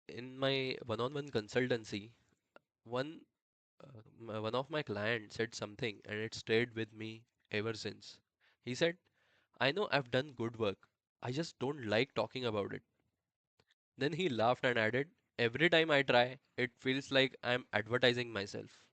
In my one-on-one consultancy, one one of my clients said something and it stayed with me ever since. He said, "I know I've done good work. I just don't like talking about it." Then he laughed and added, "Every time I try, it feels like I'm advertising myself."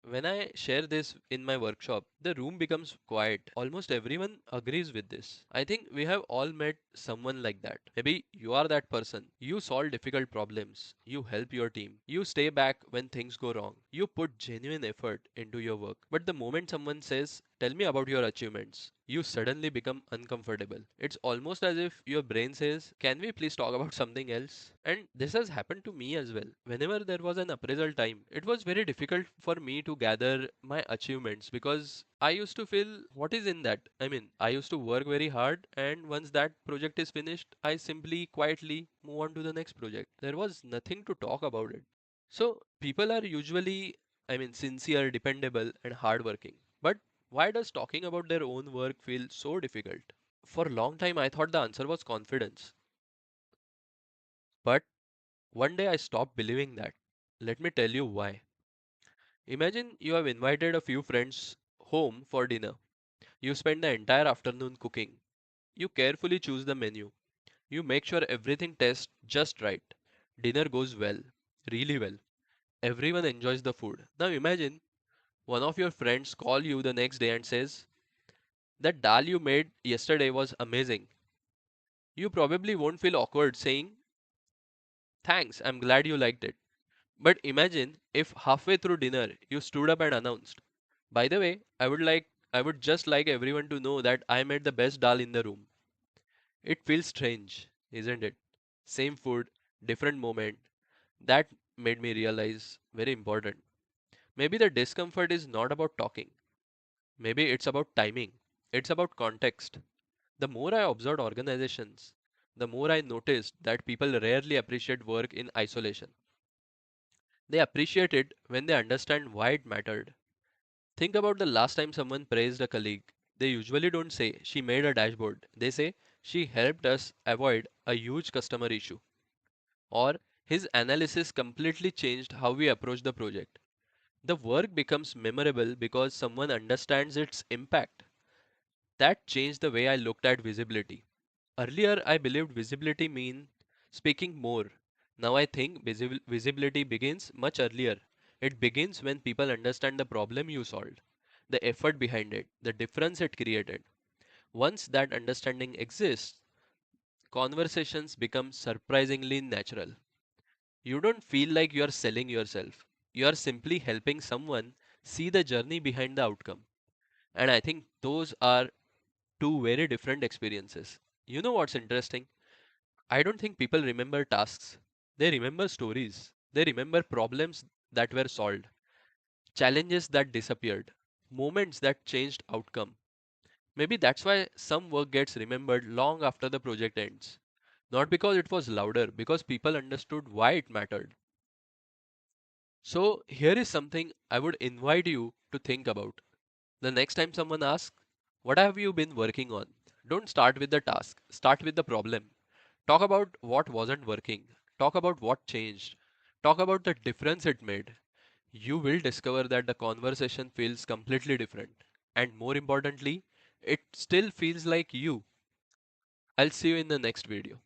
When I share this in my workshop, the room becomes quiet. Almost everyone agrees with this. I think we have all met someone like that. Maybe you are that person. You solve difficult problems. You help your team. You stay back when things go wrong. You put genuine effort into your work. But the moment someone says, "Tell me about your achievements," you suddenly become uncomfortable. It's almost as if your brain says, "Can we please talk about something else?" And this has happened to me as well. Whenever there was an appraisal time, it was very difficult for me to gather my achievements because I used to feel, what is in that? I mean, I used to work very hard, and once that project is finished, I simply quietly move on to the next project. There was nothing to talk about it. So, people are usually, sincere, dependable, and hardworking. But why does talking about their own work feel so difficult? For a long time, I thought the answer was confidence. But one day I stopped believing that. Let me tell you why. Imagine you have invited a few friends home for dinner. You spend the entire afternoon cooking. You carefully choose the menu. You make sure everything tastes just right. Dinner goes well, really well. Everyone enjoys the food. Now imagine one of your friends call you the next day and says, "That dal you made yesterday was amazing." You probably won't feel awkward saying, "Thanks, I'm glad you liked it." But imagine if halfway through dinner you stood up and announced, "By the way, I would just like everyone to know that I made the best dal in the room." It feels strange, isn't it? Same food, different moment. That made me realize very important. Maybe the discomfort is not about talking. Maybe it's about timing. It's about context. The more I observed organizations, the more I noticed that people rarely appreciate work in isolation. They appreciate it when they understand why it mattered. Think about the last time someone praised a colleague. They usually don't say, "She made a dashboard." They say, "She helped us avoid a huge customer issue." Or, "His analysis completely changed how we approach the project." The work becomes memorable because someone understands its impact. That changed the way I looked at visibility. Earlier, I believed visibility mean speaking more. Now I think visibility begins much earlier. It begins when people understand the problem you solved, the effort behind it, the difference it created. Once that understanding exists, conversations become surprisingly natural. You don't feel like you are selling yourself. You are simply helping someone see the journey behind the outcome. And I think those are two very different experiences. You know what's interesting? I don't think people remember tasks. They remember stories. They remember problems that were solved, challenges that disappeared, moments that changed outcome. Maybe that's why some work gets remembered long after the project ends. Not because it was louder, because people understood why it mattered. So, here is something I would invite you to think about. The next time someone asks, "What have you been working on?" Don't start with the task, start with the problem. Talk about what wasn't working. Talk about what changed. Talk about the difference it made. You will discover that the conversation feels completely different. And more importantly, it still feels like you. I'll see you in the next video.